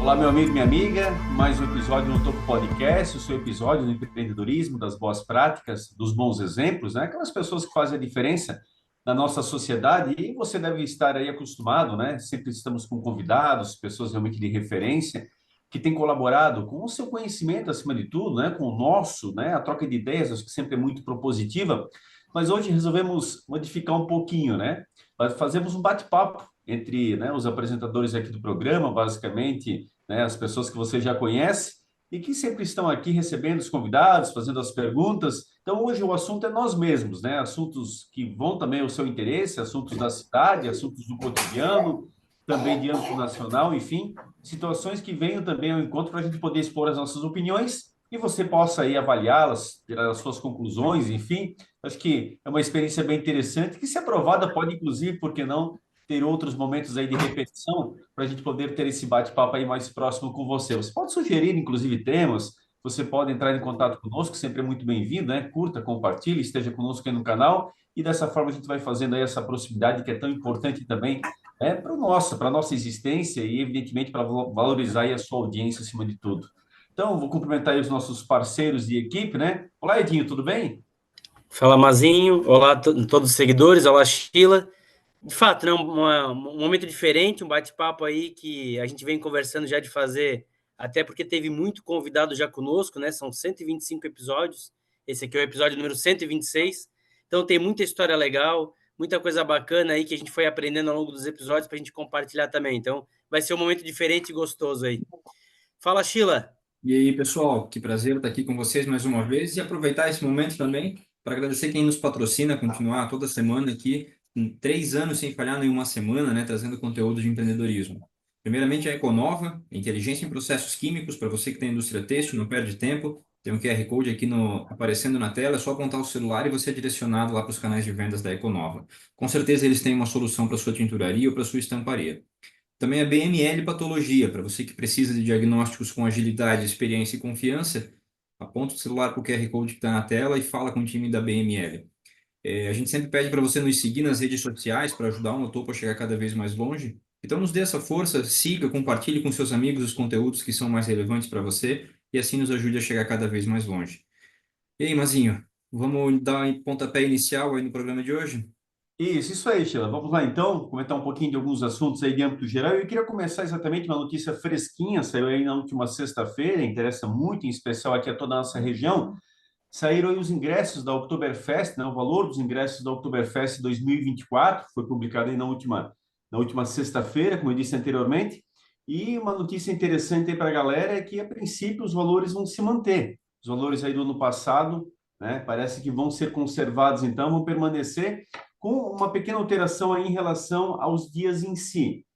Olá, meu amigo, minha amiga, mais um episódio no Topo Podcast, o seu episódio do empreendedorismo, das boas práticas, dos bons exemplos, né? Aquelas pessoas que fazem a diferença na nossa sociedade e você deve estar aí acostumado, né? Sempre estamos com convidados, pessoas realmente de referência, que têm colaborado com o seu conhecimento acima de tudo, né? Com o nosso, né? A troca de ideias, acho que sempre é muito propositiva, mas hoje resolvemos modificar um pouquinho, né? Fazemos um bate-papo entre, né, os apresentadores aqui do programa, basicamente, né, as pessoas que você já conhece e que sempre estão aqui recebendo os convidados, fazendo as perguntas. Então, hoje o assunto é nós mesmos, né? Assuntos que vão também ao seu interesse, assuntos da cidade, assuntos do cotidiano, também de âmbito nacional, enfim, situações que venham também ao encontro para a gente poder expor as nossas opiniões e você possa aí avaliá-las, tirar as suas conclusões, enfim. Acho que é uma experiência bem interessante, que se aprovada pode, inclusive, por que não, ter outros momentos aí de repetição para a gente poder ter esse bate-papo aí mais próximo com você. Você pode sugerir, inclusive, temas, você pode entrar em contato conosco, sempre é muito bem-vindo, né? Curta, compartilhe, esteja conosco aí no canal e dessa forma a gente vai fazendo aí essa proximidade que é tão importante também para a nossa existência e, evidentemente, para valorizar aí a sua audiência acima de tudo. Então, vou cumprimentar aí os nossos parceiros de equipe, né? Olá, Edinho, tudo bem? Fala, Mazinho. Olá, todos os seguidores. Olá, Sheila. De fato, né, um momento diferente, um bate-papo aí que a gente vem conversando já de fazer, até porque teve muito convidado já conosco, né? São 125 episódios. Esse aqui é o episódio número 126. Então tem muita história legal, muita coisa bacana aí que a gente foi aprendendo ao longo dos episódios para a gente compartilhar também. Então vai ser um momento diferente e gostoso aí. Fala, Sheila. E aí, pessoal, que prazer estar aqui com vocês mais uma vez e aproveitar esse momento também para agradecer quem nos patrocina, continuar toda semana aqui, em 3 anos sem falhar nenhuma semana, né, trazendo conteúdo de empreendedorismo. Primeiramente, a Econova, inteligência em processos químicos, para você que tem indústria têxtil, não perde tempo. Tem um QR Code aqui aparecendo na tela, é só apontar o celular e você é direcionado lá para os canais de vendas da Econova. Com certeza eles têm uma solução para sua tinturaria ou para sua estamparia. Também a BML Patologia, para você que precisa de diagnósticos com agilidade, experiência e confiança, aponta o celular para o QR Code que está na tela e fala com o time da BML. A gente sempre pede para você nos seguir nas redes sociais para ajudar o Notopo a chegar cada vez mais longe. Então nos dê essa força, siga, compartilhe com seus amigos os conteúdos que são mais relevantes para você e assim nos ajude a chegar cada vez mais longe. E aí, Mazinho, vamos dar um pontapé inicial aí no programa de hoje? Isso aí, Sheila. Vamos lá então, comentar um pouquinho de alguns assuntos aí de âmbito geral. Eu queria começar exatamente uma notícia fresquinha, saiu aí na última sexta-feira, interessa muito, em especial aqui a toda a nossa região. Saíram aí os ingressos da Oktoberfest, né? O valor dos ingressos da Oktoberfest 2024, foi publicado aí na última sexta-feira, como eu disse anteriormente. E uma notícia interessante aí para a galera é que, a princípio, os valores vão se manter. Os valores aí do ano passado, né? Parece que vão ser conservados, então, vão permanecer com uma pequena alteração aí em relação aos dias em si.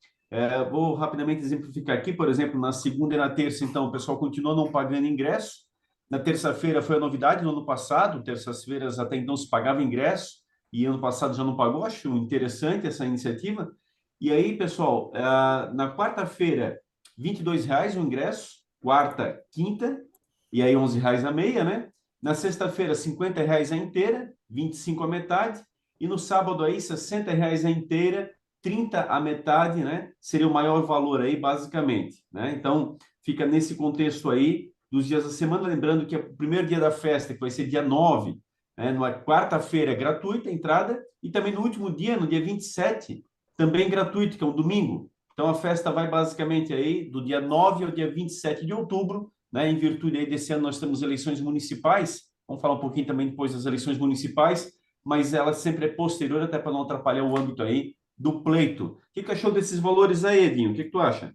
Vou rapidamente exemplificar aqui, por exemplo, na segunda e na terça, então, o pessoal continua não pagando ingresso. Na terça-feira foi a novidade no ano passado, terças-feiras até então se pagava ingresso, e ano passado já não pagou, acho interessante essa iniciativa. E aí, pessoal, na quarta-feira, R$ 22 o ingresso, quarta, quinta, e aí R$ 11 a meia, né? Na sexta-feira, R$ 50 a inteira, 25 a metade, e no sábado aí, R$ 60 a inteira, 30 a metade, né? Seria o maior valor aí, basicamente, né? Então, fica nesse contexto aí dos dias da semana, lembrando que o primeiro dia da festa, que vai ser dia 9, né? Na quarta-feira, gratuita a entrada, e também no último dia, no dia 27, também gratuito, que é um domingo. Então, a festa vai basicamente aí do dia 9 ao dia 27 de outubro, né? Em virtude aí desse ano nós temos eleições municipais, vamos falar um pouquinho também depois das eleições municipais, mas ela sempre é posterior, até para não atrapalhar o âmbito aí do pleito. O que que achou desses valores aí, Edinho? O que que tu acha?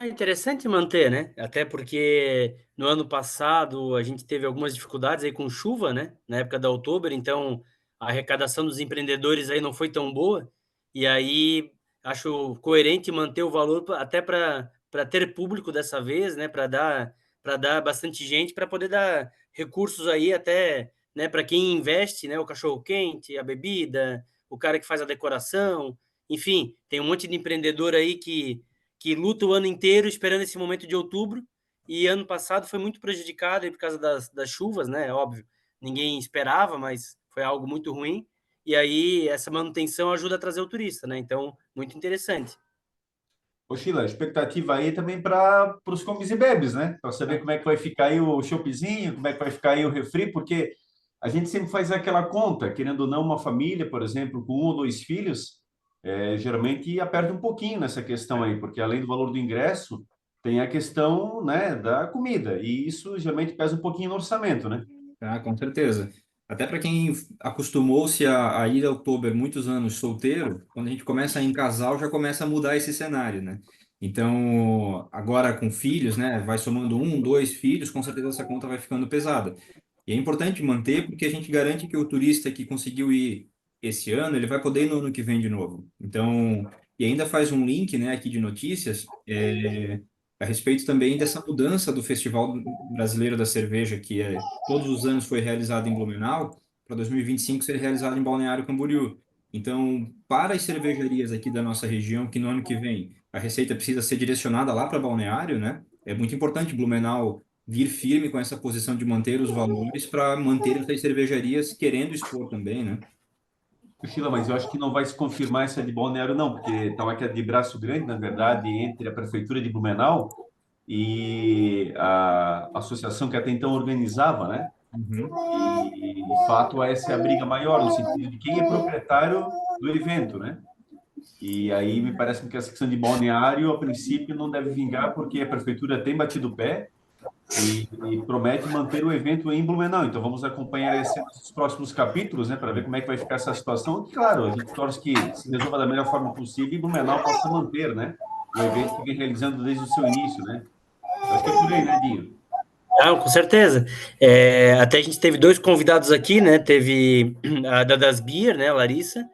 É interessante manter, né? Até porque no ano passado a gente teve algumas dificuldades aí com chuva, né? Na época da outubro, então a arrecadação dos empreendedores aí não foi tão boa. E aí acho coerente manter o valor até para ter público dessa vez, né? Para dar bastante gente, para poder dar recursos aí até, né? Para quem investe, né? O cachorro quente, a bebida, o cara que faz a decoração, enfim, tem um monte de empreendedor aí que luta o ano inteiro esperando esse momento de outubro, e ano passado foi muito prejudicado aí por causa das chuvas, né? Óbvio, ninguém esperava, mas foi algo muito ruim. E aí essa manutenção ajuda a trazer o turista, né? Então, muito interessante. Ô, Sheila, expectativa aí também para os comes e bebes, né? Para saber como é que vai ficar aí o choppzinho, como é que vai ficar aí o refri, porque a gente sempre faz aquela conta, querendo ou não, uma família, por exemplo, com 1 ou 2 filhos, geralmente aperta um pouquinho nessa questão aí, porque além do valor do ingresso, tem a questão, né, da comida, e isso geralmente pesa um pouquinho no orçamento, né? Tá, com certeza. Até para quem acostumou-se a ir ao Oktober muitos anos solteiro, quando a gente começa em casal, já começa a mudar esse cenário, né? Então, agora com filhos, né? Vai somando 1, 2 filhos, com certeza essa conta vai ficando pesada. E é importante manter, porque a gente garante que o turista que conseguiu ir esse ano, ele vai poder ir no ano que vem de novo. Então, e ainda faz um link, né, aqui de notícias, a respeito também dessa mudança do Festival Brasileiro da Cerveja, que todos os anos foi realizado em Blumenau, para 2025 ser realizado em Balneário Camboriú. Então, para as cervejarias aqui da nossa região, que no ano que vem a receita precisa ser direcionada lá para Balneário, né? É muito importante Blumenau vir firme com essa posição de manter os valores para manter essas cervejarias querendo expor também, né? Sheila, mas eu acho que não vai se confirmar essa de Balneário, não, porque estava aqui de braço grande, na verdade, entre a Prefeitura de Blumenau e a associação que até então organizava, né? Uhum. E, de fato, essa é a briga maior, no sentido de quem é proprietário do evento, né? E aí me parece que essa questão de balneário, a princípio, não deve vingar, porque a prefeitura tem batido o pé e promete manter o evento em Blumenau. Então, vamos acompanhar esses próximos capítulos, né, para ver como é que vai ficar essa situação. E, claro, a gente torce que se resolva da melhor forma possível e Blumenau possa manter, né, o evento que vem realizando desde o seu início, né? Acho que é por aí, né, Dinho? Não, com certeza. Até a gente teve dois convidados aqui, né? Teve a da Das Beer, né, a Larissa,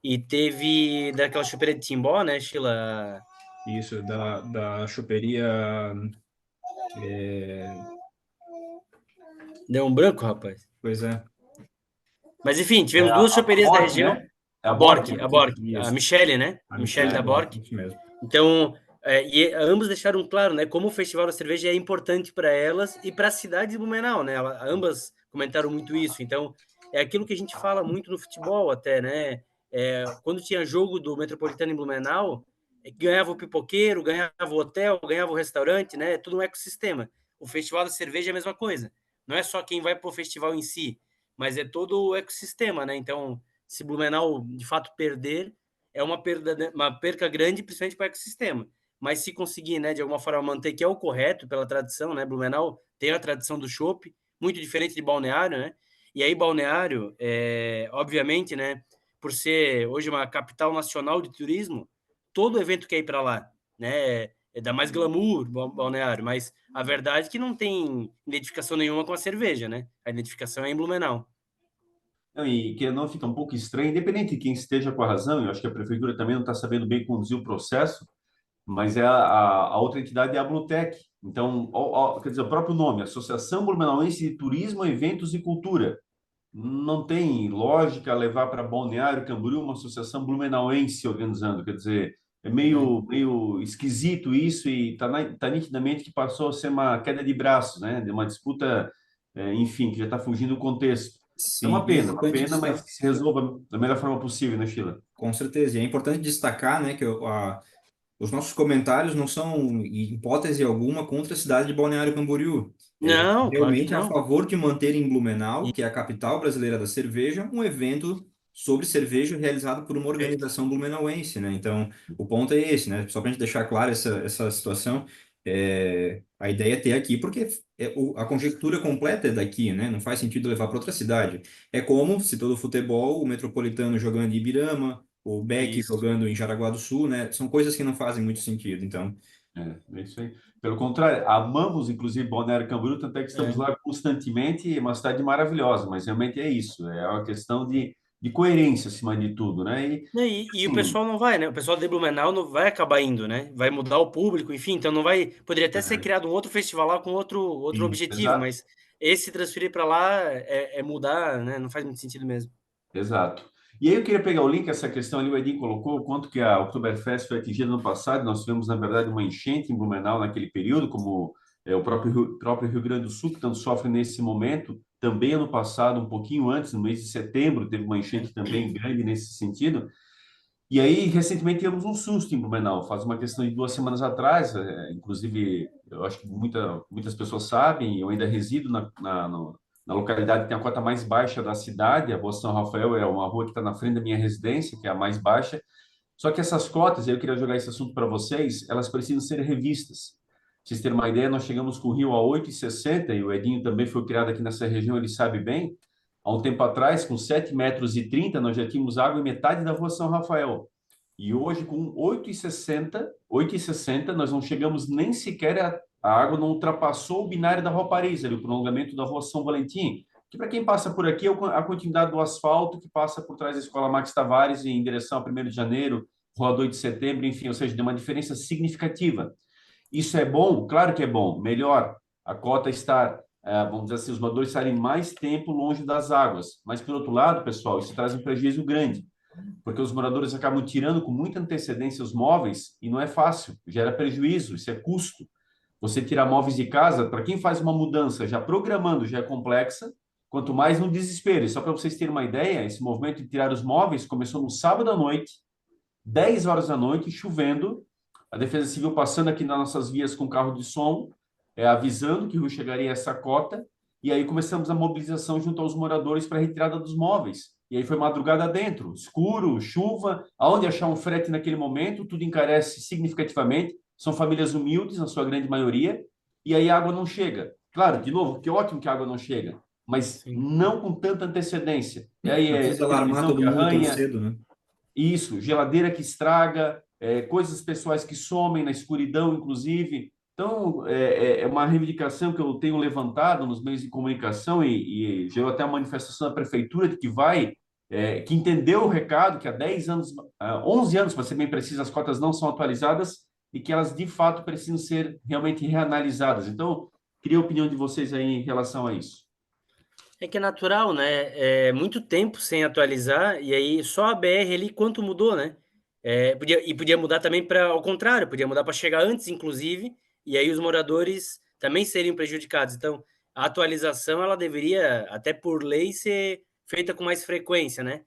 e teve daquela choperia de Timbó, né, Sheila? Isso, da choperia. Deu um branco, rapaz. Pois é. Mas enfim, É tivemos duas a choperias da Bork, região. né? É a Bork, né? A Bork, a Isso. Michele, né? A A Michele Michelle da Borg, Bork. isso mesmo. Então, ambos deixaram claro, né, como o Festival da Cerveja é importante para elas e para a cidade de Blumenau, né? Ambas comentaram muito isso. Então, é aquilo que a gente fala muito no futebol até, né? Quando tinha jogo do Metropolitano em Blumenau, ganhava o pipoqueiro, ganhava o hotel, ganhava o restaurante, né? Tudo um ecossistema. O Festival da Cerveja é a mesma coisa. Não é só quem vai para o festival em si, mas é todo o ecossistema, né? Então, se Blumenau de fato perder, é uma perca grande, principalmente para o ecossistema. Mas se conseguir, né, de alguma forma manter, que é o correto pela tradição, né? Blumenau tem a tradição do chopp, muito diferente de Balneário, né? E aí Balneário, obviamente, né, por ser hoje uma capital nacional de turismo, todo evento quer ir para lá, né? Dá mais glamour Balneário, mas a verdade é que não tem identificação nenhuma com a cerveja, né? A identificação é em Blumenau. Não, e que não fica um pouco estranho, independente de quem esteja com a razão, eu acho que a prefeitura também não está sabendo bem conduzir o processo, mas a outra entidade é a Blutec. Então, quer dizer, o próprio nome, Associação Blumenauense de Turismo, Eventos e Cultura. Não tem lógica levar para Balneário Camboriú uma associação blumenauense organizando, quer dizer, é meio esquisito isso e tá nitidamente que passou a ser uma queda de braços, né? De uma disputa, enfim, que já está fugindo do contexto. É Sim, é uma importante pena, mas destacar, que se resolva da melhor forma possível, né, Sheila? com certeza. E é importante destacar, né, que os nossos comentários não são, em hipótese alguma, contra a cidade de Balneário Camboriú. É Não, claro que realmente a não. favor de manter em Blumenau, que é a capital brasileira da cerveja, um evento sobre cerveja realizado por uma organização blumenauense, né? Então, o ponto é esse, né? Só para a gente deixar clara essa situação, a ideia é ter aqui, porque a conjectura completa é daqui, né? Não faz sentido levar para outra cidade. É como se todo futebol, o Metropolitano jogando em Ibirama, o Beck Isso. jogando em Jaraguá do Sul, né? São coisas que não fazem muito sentido. Então, É isso aí. Pelo contrário, amamos, inclusive, Balneário Camboriú, tanto é que estamos É. lá constantemente, é uma cidade maravilhosa, mas realmente é isso, é uma questão de coerência acima de tudo, né? E, Né, e o assim, pessoal não vai, né? O pessoal de Blumenau não vai acabar indo, né? Vai mudar o público, enfim, então não vai. Poderia até ser criado um outro festival lá com outro sim, objetivo, exato. mas esse transferir para lá é mudar, né? Não faz muito sentido mesmo. Exato. E aí eu queria pegar o link, essa questão ali, o Edinho colocou, o quanto que a Oktoberfest foi atingida no passado. Nós tivemos, na verdade, uma enchente em Blumenau naquele período, como o próprio Rio Grande do Sul, que tanto sofre nesse momento. Também ano passado, um pouquinho antes, no mês de setembro, teve uma enchente também grande nesse sentido. E aí, recentemente, tivemos um susto em Blumenau, faz uma questão de 2 semanas atrás, inclusive, eu acho que muitas pessoas sabem, eu ainda resido na localidade que tem a cota mais baixa da cidade, a Rua São Rafael é uma rua que está na frente da minha residência, que é a mais baixa, só que essas cotas, eu queria jogar esse assunto para vocês, elas precisam ser revistas. Pra vocês terem uma ideia, nós chegamos com o Rio a 8,60, e o Edinho também foi criado aqui nessa região, ele sabe bem. Há um tempo atrás, com 7,30 m, nós já tínhamos água em metade da Rua São Rafael. E hoje, com 8,60, nós não chegamos nem sequer, a água não ultrapassou o binário da Rua Paris, ali, o prolongamento da Rua São Valentim, que para quem passa por aqui é a continuidade do asfalto que passa por trás da Escola Max Tavares em direção a 1º de janeiro, Rua 2 de setembro, enfim, ou seja, tem uma diferença significativa. Isso é bom? Claro que é bom. Melhor a cota estar, vamos dizer assim, os moradores estarem mais tempo longe das águas. Mas, por outro lado, pessoal, isso traz um prejuízo grande, porque os moradores acabam tirando com muita antecedência os móveis e não é fácil, gera prejuízo, isso é custo. Você tirar móveis de casa, para quem faz uma mudança já programando, já é complexa, quanto mais no desespero. E só para vocês terem uma ideia, esse movimento de tirar os móveis começou no sábado à noite, 10 horas da noite, chovendo, a Defesa Civil passando aqui nas nossas vias com carro de som, avisando que o Rio chegaria a essa cota, e aí começamos a mobilização junto aos moradores para a retirada dos móveis. E aí foi madrugada dentro, escuro, chuva, aonde achar um frete naquele momento, tudo encarece significativamente, são famílias humildes, na sua grande maioria, e aí a água não chega. Claro, de novo, que ótimo que a água não chega, mas Sim. não com tanta antecedência. E aí Precisa alarmar todo mundo tão cedo, né? Isso, geladeira que estraga, coisas pessoais que somem na escuridão, inclusive. Então, é uma reivindicação que eu tenho levantado nos meios de comunicação e gerou até uma manifestação da prefeitura de que entendeu o recado, que há 10 anos, 11 anos, para ser bem preciso, as cotas não são atualizadas e que elas, de fato, precisam ser realmente reanalisadas. Então, queria a opinião de vocês aí em relação a isso. É que é natural, né? É muito tempo sem atualizar, e aí só a BR ali, quanto mudou, né? Podia mudar também para ao contrário, podia mudar para chegar antes, inclusive, e aí os moradores também seriam prejudicados. Então, a atualização, ela deveria, até por lei, ser feita com mais frequência, né?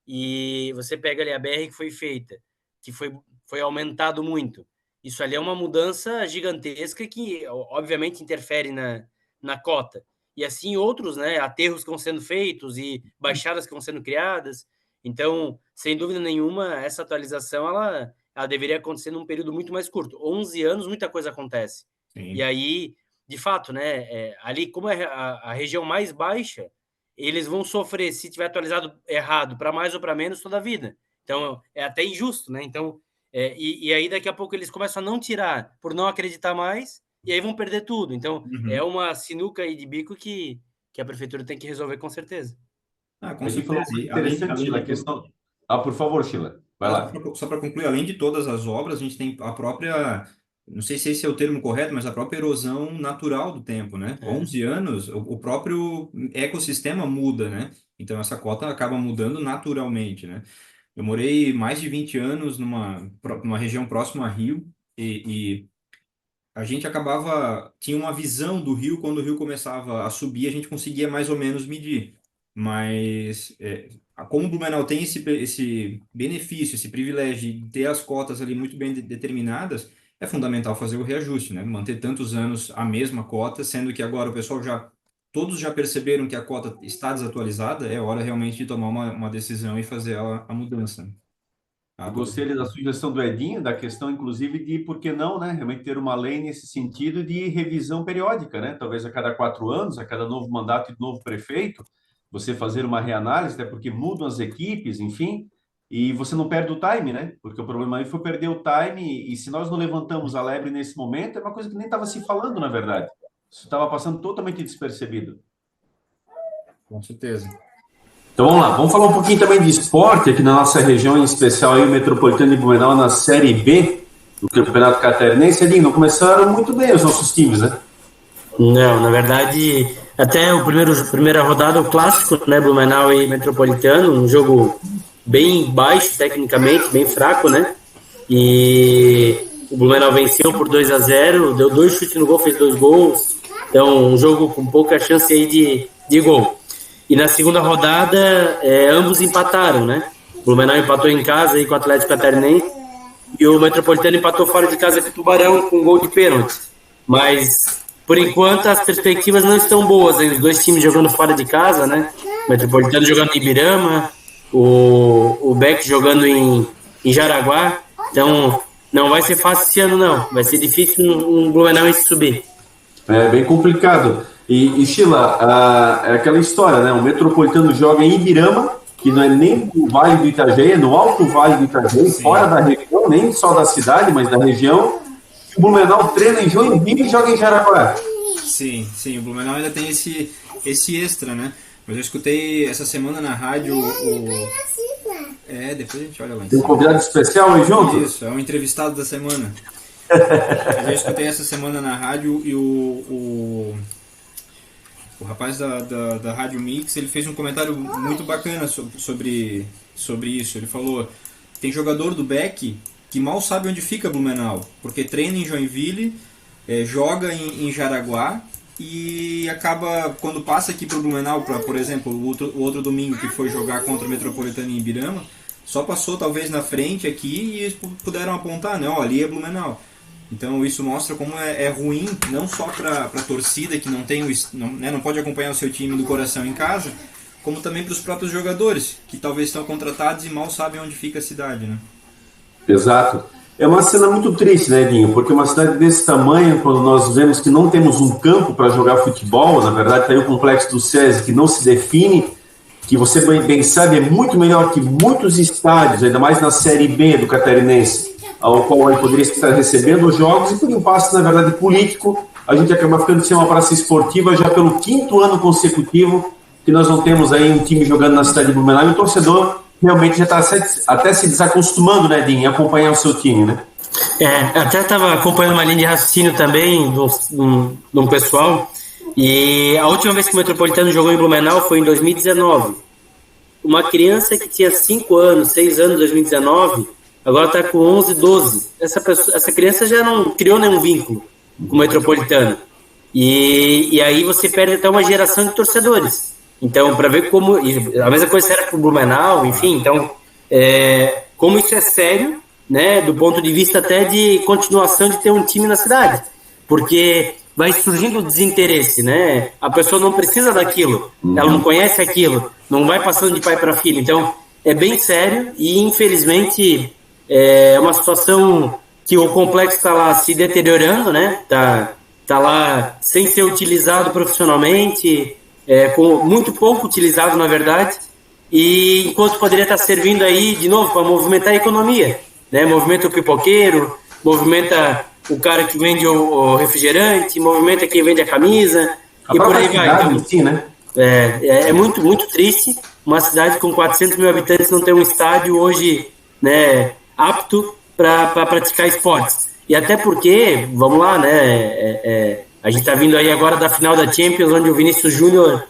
E você pega ali a BR que foi feita, que foi aumentado muito. Isso ali é uma mudança gigantesca que, obviamente, interfere na cota. E assim outros, né, aterros que vão sendo feitos e baixadas que vão sendo criadas. Então, sem dúvida nenhuma, essa atualização ela deveria acontecer num período muito mais curto. 11 anos, muita coisa acontece. Sim. E aí, de fato, né, ali como é a região mais baixa, eles vão sofrer, se tiver atualizado errado, para mais ou para menos toda a vida. Então, é até injusto, né? Então, e aí daqui a pouco eles começam a não tirar por não acreditar mais, e aí vão perder tudo. Então, é uma sinuca aí de bico que a prefeitura tem que resolver com certeza. Com Ele falou certeza. muito interessante, Sheila, a questão... por favor, Sheila, vai lá. Só para concluir, além de todas as obras, a gente tem a própria, não sei se esse é o termo correto, mas a própria erosão natural do tempo, né? 11 anos, o próprio ecossistema muda, né? Então, essa cota acaba mudando naturalmente, né? Eu morei mais de 20 anos numa região próxima a Rio e a gente tinha uma visão do rio, quando o rio começava a subir, a gente conseguia mais ou menos medir. Mas, como o Blumenau tem esse benefício, esse privilégio de ter as cotas ali muito bem determinadas, é fundamental fazer o reajuste, né? Manter tantos anos a mesma cota, sendo que agora o pessoal todos já perceberam que a cota está desatualizada, é hora realmente de tomar uma decisão e fazer a mudança. Eu gostei da sugestão do Edinho, da questão, inclusive, de, por que não, né, realmente ter uma lei nesse sentido de revisão periódica, né? Talvez a cada 4 anos, a cada novo mandato de novo prefeito, você fazer uma reanálise, até porque mudam as equipes, enfim, e você não perde o time, né? Porque o problema aí foi perder o time, e se nós não levantamos a lebre nesse momento, é uma coisa que nem estava se falando, na verdade. Isso estava passando totalmente despercebido. Com certeza. Então vamos lá, vamos falar um pouquinho também de esporte aqui na nossa região, em especial aí o Metropolitano de Blumenau na Série B do Campeonato Catarinense. Ali não começaram muito bem os nossos times, né? Não, na verdade, até a primeira rodada, o clássico, né, Blumenau e Metropolitano, um jogo bem baixo tecnicamente, bem fraco, né? E o Blumenau venceu por 2-0, deu 2 chutes no gol, fez 2 gols. Então, um jogo com pouca chance aí de gol. E na segunda rodada, ambos empataram, né? O Blumenau empatou em casa aí com o Atlético Catarinense e o Metropolitano empatou fora de casa com o Tubarão com um gol de pênalti. Mas, por enquanto, as perspectivas não estão boas. Aí, os dois times jogando fora de casa, né? O Metropolitano jogando em Ibirama, o Beck jogando em Jaraguá. Então, não vai ser fácil esse ano, não. Vai ser difícil um Blumenauense subir. É bem complicado. E Sheila, é aquela história, né? O Metropolitano joga em Ibirama, que não é nem no Vale do Itajaí, é no Alto Vale do Itajaí, fora da região, nem só da cidade, mas da região. O Blumenau treina em Joinville e joga em Jaraguá. Sim, o Blumenau ainda tem esse extra, né? Mas eu escutei essa semana na rádio depois a gente olha lá em Tem um cima. convidado especial aí junto? Isso, é um entrevistado da semana. Eu escutei essa semana na rádio e o rapaz da Rádio Mix, ele fez um comentário muito bacana sobre isso. Ele falou, tem jogador do Beck que mal sabe onde fica Blumenau, porque treina em Joinville, joga em Jaraguá e acaba, quando passa aqui para o Blumenau, por exemplo, o outro domingo que foi jogar contra o Metropolitano em Ibirama, só passou talvez na frente aqui e eles puderam apontar, né? Ó, ali é Blumenau. Então isso mostra como é ruim, não só para a torcida que não pode acompanhar o seu time do coração em casa, como também para os próprios jogadores, que talvez estão contratados e mal sabem onde fica a cidade, né? Exato. É uma cena muito triste, né, Edinho? Porque uma cidade desse tamanho, quando nós vemos que não temos um campo para jogar futebol, na verdade está aí o complexo do SESI que não se define, que você bem sabe é muito melhor que muitos estádios, ainda mais na Série B do Catarinense, ao qual ele poderia estar recebendo os jogos, e por impasse, na verdade, político, a gente acaba ficando sem uma praça esportiva já pelo 5º ano consecutivo que nós não temos aí um time jogando na cidade de Blumenau, e o torcedor realmente já está até se desacostumando, né, Dinho, em acompanhar o seu time, né? Até estava acompanhando uma linha de raciocínio também de um pessoal, e a última vez que o Metropolitano jogou em Blumenau foi em 2019. Uma criança que tinha 5 anos, 6 anos em 2019, agora está com 11, 12. Essa criança já não criou nenhum vínculo com o Metropolitano. E aí você perde até uma geração de torcedores. Então, para ver como... A mesma coisa será para o Blumenau, enfim. Então, como isso é sério, né, do ponto de vista até de continuação de ter um time na cidade. Porque vai surgindo o desinteresse, né? A pessoa não precisa daquilo, ela não conhece aquilo, não vai passando de pai para filho. Então, é bem sério e, infelizmente, é uma situação que o complexo está lá se deteriorando, né? Tá lá sem ser utilizado profissionalmente, com muito pouco utilizado, na verdade, e enquanto poderia estar servindo aí, de novo, para movimentar a economia, né? Movimenta o pipoqueiro, movimenta o cara que vende o refrigerante, movimenta quem vende a camisa, e por aí vai. Então, sim, né? É muito, muito triste uma cidade com 400 mil habitantes não ter um estádio hoje, né, apto para praticar esportes. E até porque, vamos lá, né, a gente está vindo aí agora da final da Champions, onde o Vinícius Júnior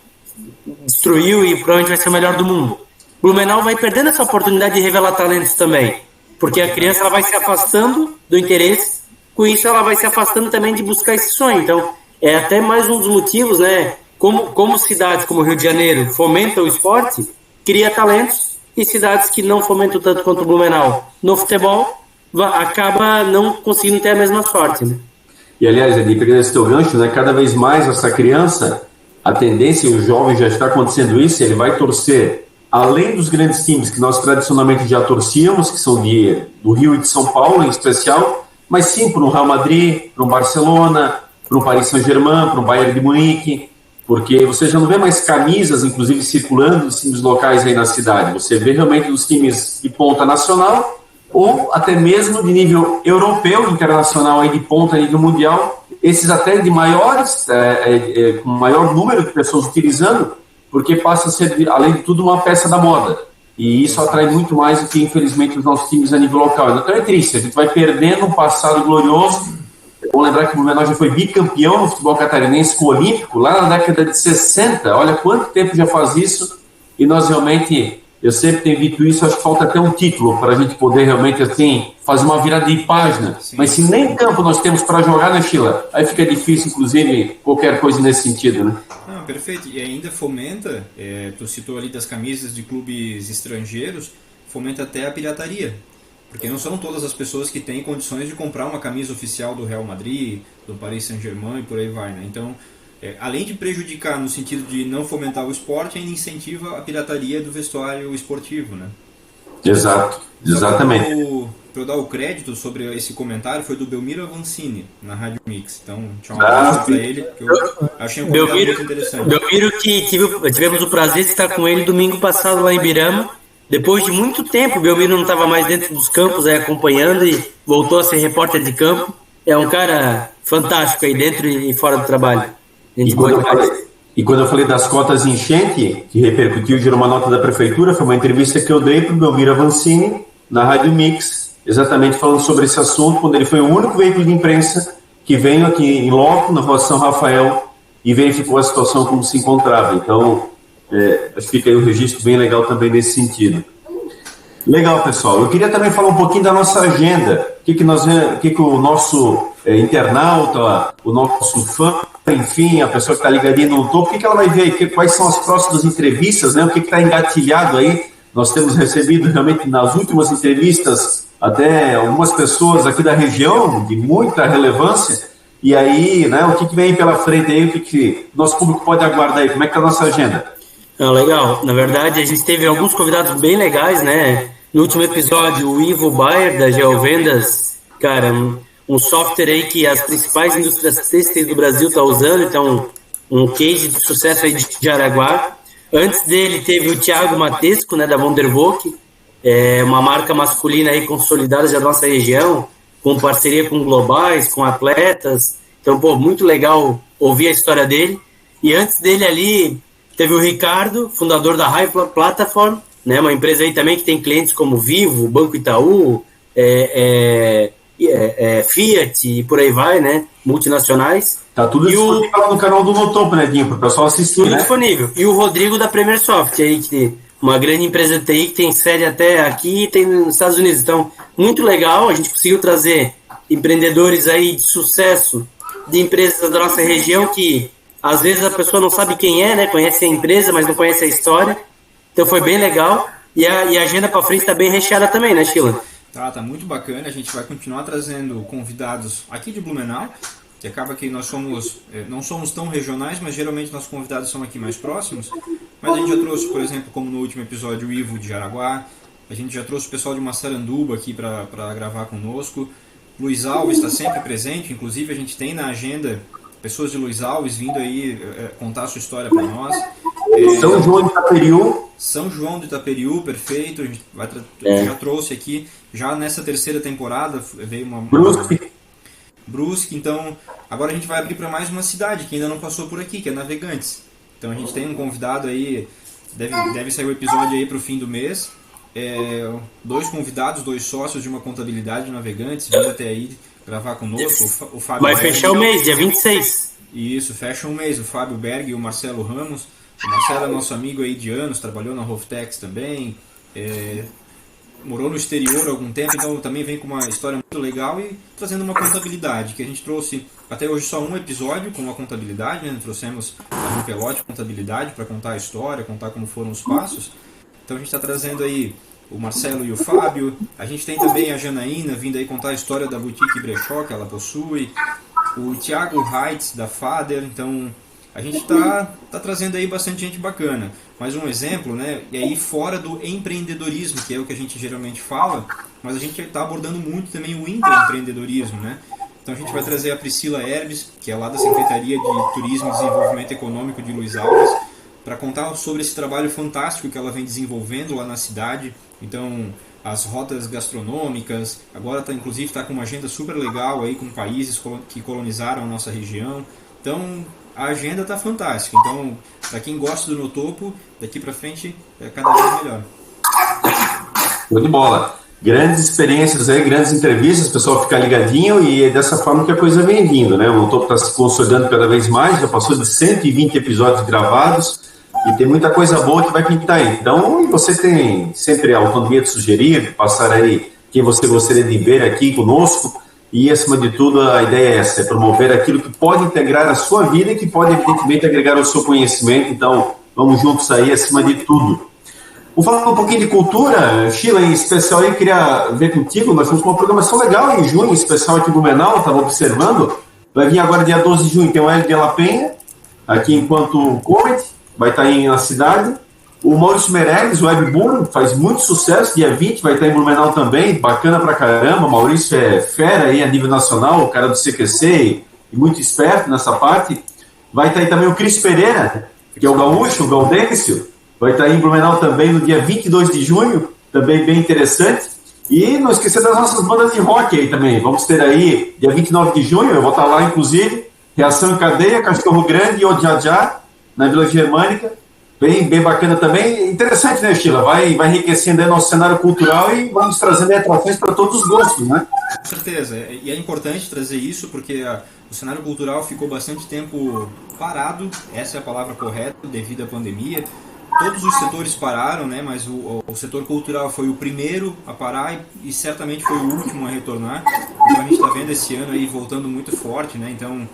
destruiu e provavelmente vai ser o melhor do mundo. Blumenau vai perdendo essa oportunidade de revelar talentos também, porque a criança ela vai se afastando do interesse, com isso ela vai se afastando também de buscar esse sonho. Então, é até mais um dos motivos, né, como cidades como o Rio de Janeiro fomentam o esporte, cria talentos, e cidades que não fomentam tanto quanto o Blumenau no futebol, acaba não conseguindo ter a mesma sorte, né? E, aliás, Edi, pegando esse teu gancho, né, cada vez mais essa criança, a tendência, e o jovem já está acontecendo isso, ele vai torcer, além dos grandes times que nós tradicionalmente já torcíamos, que são do Rio e de São Paulo, em especial, mas sim para um Real Madrid, para um Barcelona, para um Paris Saint-Germain, para um Bayern de Munique, porque você já não vê mais camisas, inclusive, circulando dos times locais aí na cidade. Você vê realmente dos times de ponta nacional ou até mesmo de nível europeu, internacional, aí de ponta, nível mundial, esses até de maiores, com maior número de pessoas utilizando, porque passa a ser, além de tudo, uma peça da moda. E isso atrai muito mais do que, infelizmente, os nossos times a nível local. Então é triste, a gente vai perdendo um passado glorioso. Vamos lembrar que o Blumenau já foi bicampeão no futebol catarinense com o Olímpico, lá na década de 60. Olha quanto tempo já faz isso, e nós realmente, eu sempre tenho dito isso, acho que falta até um título para a gente poder realmente, assim, fazer uma virada de página. Sim. Mas se nem campo nós temos para jogar, né, Sheila? Aí fica difícil, inclusive, qualquer coisa nesse sentido, né? Não, perfeito. E ainda fomenta, tu citou ali das camisas de clubes estrangeiros, fomenta até a pirataria. Porque não são todas as pessoas que têm condições de comprar uma camisa oficial do Real Madrid, do Paris Saint-Germain e por aí vai, né? Então, além de prejudicar no sentido de não fomentar o esporte, ainda incentiva a pirataria do vestuário esportivo, né? Exato, exatamente. Para eu dar o crédito sobre esse comentário, foi do Belmiro Avancini, na Rádio Mix. Então, tinha um abraço para ele, que eu achei um convidado muito interessante. Belmiro, que tivemos o prazer de estar com ele domingo passado lá em Ibirama. Depois de muito tempo, o Belmiro não estava mais dentro dos campos aí acompanhando e voltou a ser repórter de campo. É um cara fantástico aí dentro e fora do trabalho. E quando eu falei das cotas enchente, que repercutiu, gerou uma nota da prefeitura, foi uma entrevista que eu dei para o Belmiro Avancini na Rádio Mix, exatamente falando sobre esse assunto, quando ele foi o único veículo de imprensa que veio aqui em loco, na Rua São Rafael, e verificou a situação como se encontrava. Então, acho que fica aí um registro bem legal também nesse sentido. Legal, pessoal. Eu queria também falar um pouquinho da nossa agenda. O que o nosso internauta, o nosso fã, enfim, a pessoa que está ligadinha no topo, o que ela vai ver aí? Quais são as próximas entrevistas, né? O que está engatilhado aí? Nós temos recebido realmente nas últimas entrevistas até algumas pessoas aqui da região de muita relevância. E aí, né, o que vem pela frente aí? O que nosso público pode aguardar aí? Como é que está a nossa agenda? Legal. Na verdade, a gente teve alguns convidados bem legais, né? No último episódio, o Ivo Bayer, da Geovendas, cara, um software aí que as principais indústrias têxteis do Brasil estão usando, então um case de sucesso aí de Araguá. Antes dele teve o Thiago Matesco, né, da Wondervogue, uma marca masculina aí consolidada da nossa região, com parceria com globais, com atletas. Então, muito legal ouvir a história dele. E antes dele ali, teve o Ricardo, fundador da High Platform, né, uma empresa aí também que tem clientes como Vivo, Banco Itaú, Fiat e por aí vai, né, multinacionais. Tá tudo disponível no canal do Notopo, né, Dinho, para o pessoal assistir, tudo né? Disponível. E o Rodrigo da Premier Soft, aí, que uma grande empresa de TI que tem sede até aqui e tem nos Estados Unidos. Então, muito legal, a gente conseguiu trazer empreendedores aí de sucesso de empresas da nossa região que às vezes a pessoa não sabe quem é, né? Conhece a empresa, mas não conhece a história. Então foi bem legal. E a agenda para frente está bem recheada também, né, Sheila? Tá muito bacana. A gente vai continuar trazendo convidados aqui de Blumenau, que acaba que nós não somos tão regionais, mas geralmente nossos convidados são aqui mais próximos. Mas a gente já trouxe, por exemplo, como no último episódio, o Ivo de Araguá. A gente já trouxe o pessoal de Massaranduba aqui para gravar conosco. Luiz Alves está sempre presente, inclusive a gente tem na agenda pessoas de Luiz Alves vindo aí contar a sua história para nós. São João de Itaperiú. São João de Itaperiú, perfeito. A gente já trouxe aqui, já nessa terceira temporada, veio uma Brusque. Então, agora a gente vai abrir para mais uma cidade que ainda não passou por aqui, que é Navegantes. Então a gente tem um convidado aí, deve sair o episódio aí para o fim do mês. 2 convidados, 2 sócios de uma contabilidade de Navegantes, vindo até aí gravar conosco. O Fábio vai Berg, fechar o mês, dia 26. Isso, fecha um mês. O Fábio Berg e o Marcelo Ramos. O Marcelo é nosso amigo aí de anos, trabalhou na Roftex também, morou no exterior há algum tempo, então também vem com uma história muito legal e trazendo uma contabilidade, que a gente trouxe até hoje só um episódio com a contabilidade, né? Trouxemos a Rupelote Contabilidade para contar a história, contar como foram os passos. Então a gente está trazendo aí o Marcelo e o Fábio. A gente tem também a Janaína vindo aí contar a história da boutique brechó que ela possui. O Thiago Heitz da Fader. Então a gente está trazendo aí bastante gente bacana. Mais um exemplo, né? E aí fora do empreendedorismo, que é o que a gente geralmente fala, mas a gente está abordando muito também o intraempreendedorismo, né? Então a gente vai trazer a Priscila Herbes, que é lá da Secretaria de Turismo e Desenvolvimento Econômico de Luiz Alves, para contar sobre esse trabalho fantástico que ela vem desenvolvendo lá na cidade. Então, as rotas gastronômicas, agora inclusive está com uma agenda super legal aí com países que colonizaram a nossa região. Então, a agenda está fantástica. Então, para quem gosta do No Topo, daqui para frente é cada vez melhor. Show de bola. Grandes experiências aí, grandes entrevistas, o pessoal fica ligadinho e é dessa forma que a coisa vem vindo, né? O No Topo está se consolidando cada vez mais, já passou de 120 episódios gravados. E tem muita coisa boa que vai pintar aí. Então, você tem sempre a autonomia de sugerir, de passar aí quem você gostaria de ver aqui conosco. E, acima de tudo, a ideia é essa, é promover aquilo que pode integrar a sua vida e que pode, evidentemente, agregar o seu conhecimento. Então, vamos juntos aí, acima de tudo. Vou falar um pouquinho de cultura, Sheila, em especial aí, queria ver contigo, nós temos uma programação legal em junho, em especial aqui em Blumenau, estava observando, vai vir agora dia 12 de junho, tem o Hélio de la Penha, aqui enquanto Comedy, vai estar aí na cidade, o Maurício Meirelles, o Webboom, faz muito sucesso, dia 20, vai estar em Blumenau também, bacana pra caramba, o Maurício é fera aí a nível nacional, o cara do CQC, e muito esperto nessa parte, vai estar aí também o Cris Pereira, que é o gaúcho, o Gaudêncio, vai estar aí em Blumenau também no dia 22 de junho, também bem interessante. E não esquecer das nossas bandas de rock aí também. Vamos ter aí, dia 29 de junho, eu vou estar lá, inclusive, Reação em Cadeia, Cachorro Grande e Odiadjá, na Vila Germânica. Bem bacana também. Interessante, né, Sheila? Vai enriquecendo aí nosso cenário cultural e vamos trazendo atrações para todos os gostos, né? Com certeza. E é importante trazer isso porque o cenário cultural ficou bastante tempo parado, essa é a palavra correta, devido à pandemia. Todos os setores pararam, né? Mas o setor cultural foi o primeiro a parar e certamente foi o último a retornar. Então a gente está vendo esse ano aí voltando muito forte, né? Então,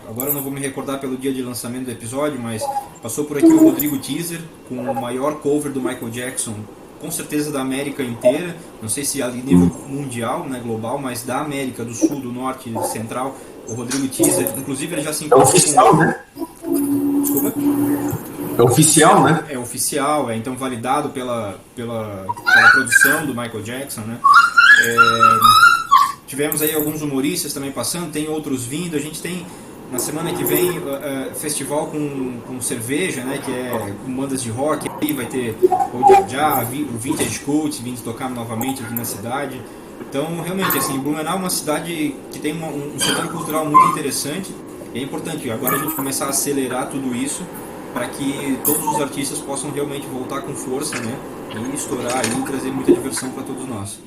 agora eu não vou me recordar pelo dia de lançamento do episódio, mas passou por aqui o Rodrigo Teaser com o maior cover do Michael Jackson, com certeza da América inteira, não sei se a nível mundial, né, global, mas da América, do Sul, do Norte, Central, o Rodrigo Teaser, inclusive ele já se encontrou oficial, né? Desculpa? É oficial, né? É oficial, então validado pela produção do Michael Jackson, né? Tivemos aí alguns humoristas também passando, tem outros vindo, a gente tem na semana que vem festival com cerveja, né? Que é com bandas de rock, aí vai ter o Jajá, o Vintage Cult vindo tocar novamente aqui na cidade. Então, realmente, assim, Blumenau é uma cidade que tem um cenário cultural muito interessante. E é importante agora a gente começar a acelerar tudo isso para que todos os artistas possam realmente voltar com força, né? E estourar e trazer muita diversão para todos nós.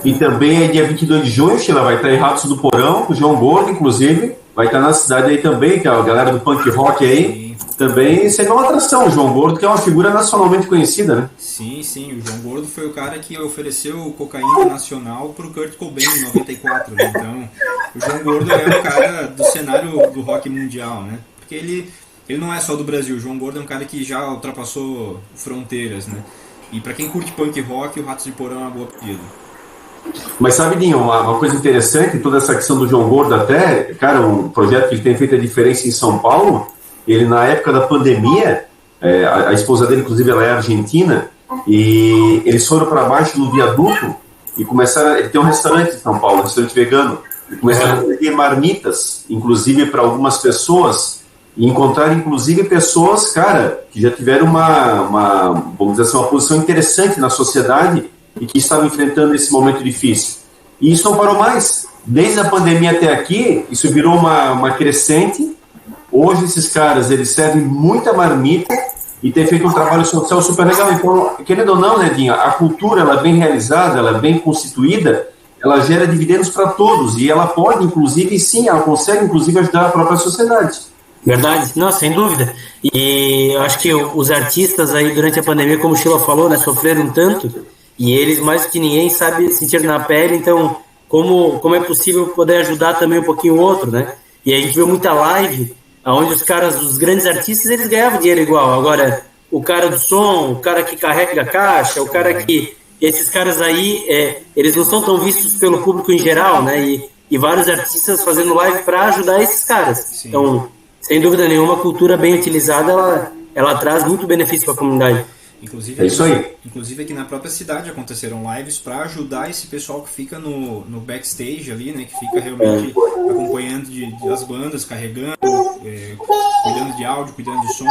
E também é dia 22 de junho, Sheila, vai estar em Ratos do Porão, o João Gordo, inclusive, vai estar na cidade aí também, que é a galera do punk rock aí, também sendo uma atração, o João Gordo, que é uma figura nacionalmente conhecida, né? Sim, o João Gordo foi o cara que ofereceu cocaína nacional pro Kurt Cobain em 94, né? Então, o João Gordo é o cara do cenário do rock mundial, né? Porque ele não é só do Brasil, o João Gordo é um cara que já ultrapassou fronteiras, né? E para quem curte punk rock, o Ratos de Porão é uma boa pedida. Mas sabe, Dinho, uma coisa interessante, toda essa questão do João Gordo até, cara, um projeto que ele tem feito a diferença em São Paulo, ele na época da pandemia, a esposa dele, inclusive, ela é argentina, e eles foram para baixo do viaduto e começaram, ele tem um restaurante em São Paulo, um restaurante vegano, e começaram a vender marmitas, inclusive para algumas pessoas, e encontraram, inclusive, pessoas, cara, que já tiveram vamos dizer assim, uma posição interessante na sociedade, e que estavam enfrentando esse momento difícil. E isso não parou mais. Desde a pandemia até aqui, isso virou uma crescente. Hoje esses caras, eles servem muita marmita e têm feito um trabalho social super legal. Então, querendo ou não, Nedinha, a cultura, ela é bem realizada, ela é bem constituída, ela gera dividendos para todos. E ela pode, inclusive, sim, ela consegue, inclusive, ajudar a própria sociedade. Verdade, não, sem dúvida. E eu acho que os artistas aí, durante a pandemia, como o Sheila falou, né, sofreram tanto. E eles, mais do que ninguém, sabem sentir na pele, então, como é possível poder ajudar também um pouquinho o outro, né? E a gente viu muita live, onde os grandes artistas, eles ganhavam dinheiro igual. Agora, o cara do som, o cara que carrega a caixa, o cara que... Esses caras aí, eles não são tão vistos pelo público em geral, né? E vários artistas fazendo live para ajudar esses caras. Sim. Então, sem dúvida nenhuma, a cultura bem utilizada, ela traz muito benefício para a comunidade. Inclusive, é isso aí. Inclusive aqui na própria cidade aconteceram lives para ajudar esse pessoal que fica no backstage ali, né? Que fica realmente acompanhando as bandas, carregando, cuidando de áudio, cuidando de som.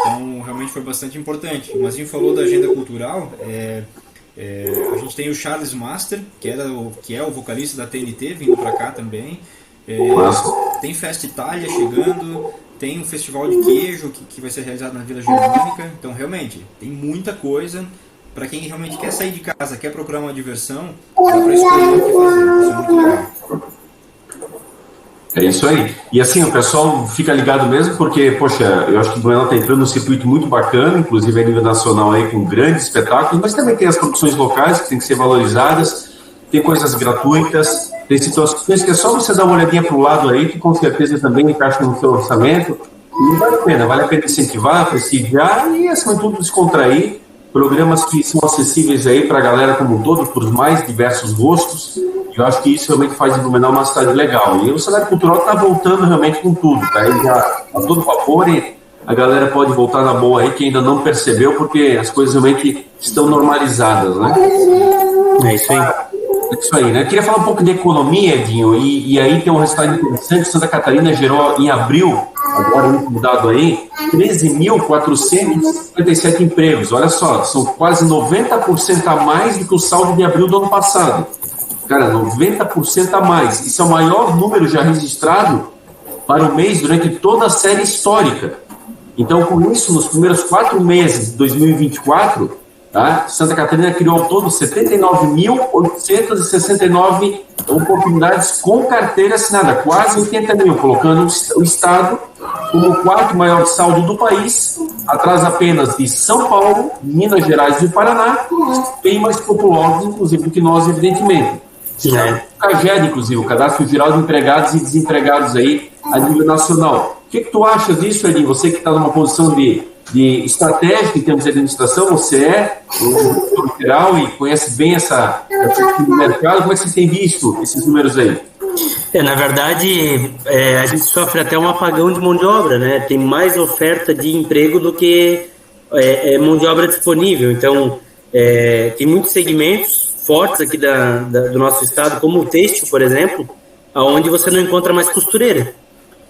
Então realmente foi bastante importante. O Mazinho falou da agenda cultural. A gente tem o Charles Master, que é o vocalista da TNT, vindo para cá também. Tem Festa Itália chegando. Tem um festival de queijo que vai ser realizado na Vila Germânica. Então, realmente, tem muita coisa. Para quem realmente quer sair de casa, quer procurar uma diversão, dá para escolher o que fazer. Isso é muito legal. É isso aí. E assim, o pessoal fica ligado mesmo, porque, poxa, eu acho que o Blumenau está entrando num circuito muito bacana, inclusive a nível nacional aí, com grandes espetáculos, mas também tem as produções locais que têm que ser valorizadas, tem coisas gratuitas, tem situações que é só você dar uma olhadinha para o lado aí, que com certeza também encaixa no seu orçamento, e vale a pena incentivar, prestigiar e, acima de tudo, descontrair, programas que são acessíveis aí para a galera como um todo, por mais diversos gostos. Eu acho que isso realmente faz de Blumenau uma cidade legal. E o cenário cultural está voltando realmente com tudo, tá? Ele já a todo vapor e a galera pode voltar na boa aí, que ainda não percebeu, porque as coisas realmente estão normalizadas, né? É isso aí. É isso aí, né? Eu queria falar um pouco de economia, Edinho, e aí tem um resultado interessante. Santa Catarina gerou, em abril, agora no último dado aí, 13.457 empregos. Olha só, são quase 90% a mais do que o saldo de abril do ano passado. Cara, 90% a mais. Isso é o maior número já registrado para o mês durante toda a série histórica. Então, com isso, nos primeiros 4 meses de 2024, tá, Santa Catarina criou ao todo 79.869 oportunidades com carteira assinada, quase 80 mil, colocando o Estado como o quarto maior saldo do país, atrás apenas de São Paulo, Minas Gerais e Paraná, bem mais populosos, inclusive, do que nós, evidentemente. O CAGED, inclusive, o Cadastro Geral de Empregados e Desempregados aí, a nível nacional. O que tu acha disso, Edinho? Você que está numa posição de estratégica em termos de administração, você é um geral e conhece bem essa mercado. Como é que você tem visto esses números aí? Na verdade, a gente sofre até um apagão de mão de obra, né? Tem mais oferta de emprego do que mão de obra disponível. Então, tem muitos segmentos fortes aqui do nosso estado, como o têxtil, por exemplo, onde você não encontra mais costureira,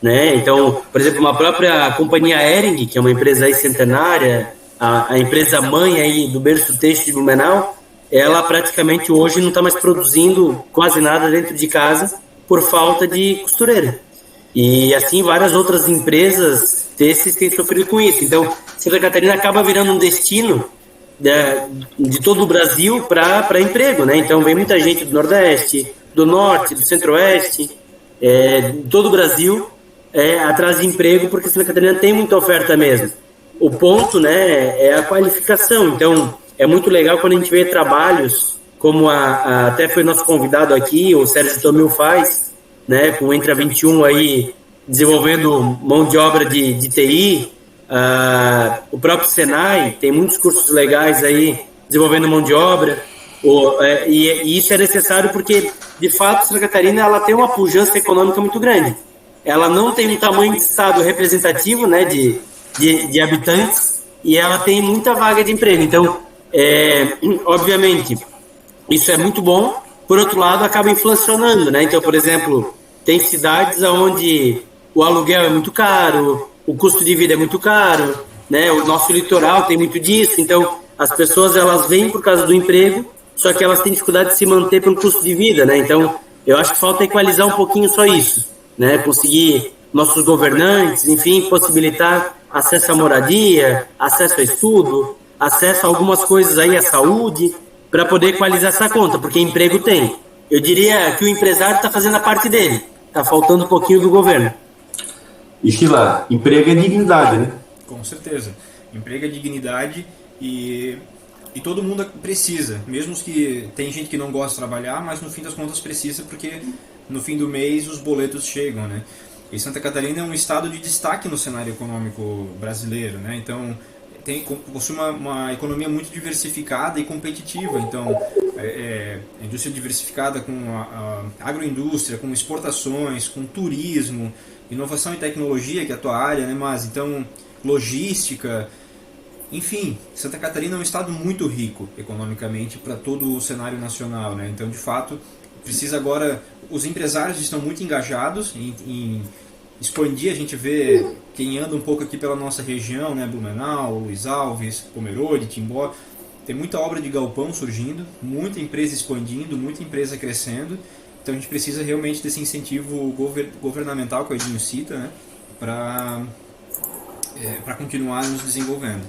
né? Então, por exemplo, uma própria companhia Hering, que é uma empresa aí centenária, a empresa mãe aí do berço têxtil de Blumenau, ela praticamente hoje não está mais produzindo quase nada dentro de casa por falta de costureira. E assim várias outras empresas têxteis têm sofrido com isso. Então, Santa Catarina acaba virando um destino de todo o Brasil para emprego, né? Então vem muita gente do Nordeste, do Norte, do Centro-Oeste, de todo o Brasil atrás de emprego, porque Santa Catarina tem muita oferta mesmo. O ponto, né, é a qualificação. Então é muito legal quando a gente vê trabalhos como até foi nosso convidado aqui, o Sérgio Tomil faz, né, com Entra 21 aí desenvolvendo mão de obra de TI. O próprio Senai tem muitos cursos legais aí desenvolvendo mão de obra, e isso é necessário porque, de fato, Santa Catarina ela tem uma pujança econômica muito grande. Ela não tem um tamanho de estado representativo, né, de habitantes, e ela tem muita vaga de emprego. Então, obviamente, isso é muito bom. Por outro lado, acaba inflacionando, né? Então, por exemplo, tem cidades onde o aluguel é muito caro, o custo de vida é muito caro, né? O nosso litoral tem muito disso. Então, as pessoas elas vêm por causa do emprego, só que elas têm dificuldade de se manter pelo custo de vida, né? Então, eu acho que falta equalizar um pouquinho só isso, né? Conseguir nossos governantes, enfim, possibilitar acesso à moradia, acesso a estudo, acesso a algumas coisas aí, à saúde, para poder equalizar essa conta, porque emprego tem. Eu diria que o empresário está fazendo a parte dele, está faltando um pouquinho do governo. E Sheila, emprego é dignidade, né? Com certeza. Emprego é dignidade e todo mundo precisa. Mesmo os que tem gente que não gosta de trabalhar, mas no fim das contas precisa, porque no fim do mês os boletos chegam, né? E Santa Catarina é um estado de destaque no cenário econômico brasileiro, né? Então possui uma economia muito diversificada e competitiva. Então, a indústria diversificada com a agroindústria, com exportações, com turismo, inovação e tecnologia, que é a tua área, né, mas então logística, enfim, Santa Catarina é um estado muito rico economicamente para todo o cenário nacional, né? Então, de fato, precisa agora, os empresários estão muito engajados em expandir. A gente vê quem anda um pouco aqui pela nossa região, né, Blumenau, Luiz Alves, Pomerode, Timbó, tem muita obra de galpão surgindo, muita empresa expandindo, muita empresa crescendo. Então a gente precisa realmente desse incentivo governamental que o Edinho cita, né, para continuar nos desenvolvendo.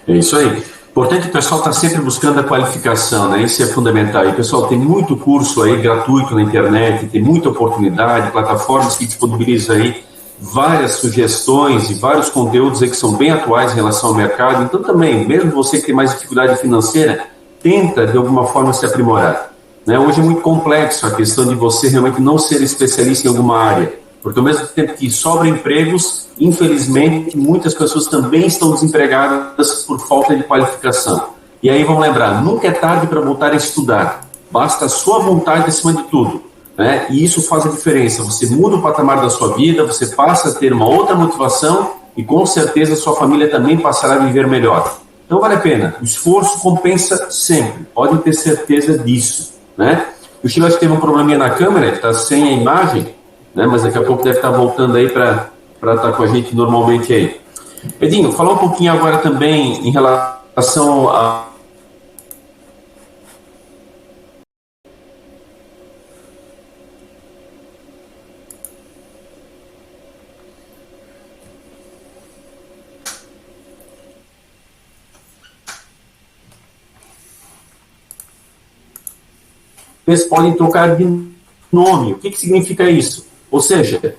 É isso aí. Importante o pessoal estar sempre buscando a qualificação, né? Isso é fundamental. E pessoal, tem muito curso aí gratuito na internet, tem muita oportunidade, plataformas que disponibilizam aí várias sugestões e vários conteúdos aí que são bem atuais em relação ao mercado. Então também, mesmo você que tem mais dificuldade financeira, tenta de alguma forma se aprimorar. Né? Hoje é muito complexo a questão de você realmente não ser especialista em alguma área. porque ao mesmo tempo que sobra empregos, infelizmente, muitas pessoas também estão desempregadas por falta de qualificação. E aí vamos lembrar, nunca é tarde para voltar a estudar, basta a sua vontade acima de tudo, né? E isso faz a diferença, você muda o patamar da sua vida, você passa a ter uma outra motivação e com certeza a sua família também passará a viver melhor. Então vale a pena, o esforço compensa sempre, podem ter certeza disso, né? O Chile teve um probleminha na câmera, está sem a imagem, né? Mas daqui a pouco deve estar voltando aí para estar com a gente normalmente aí. Edinho, falar um pouquinho agora também em relação a eles podem trocar de nome. O que significa isso? Ou seja,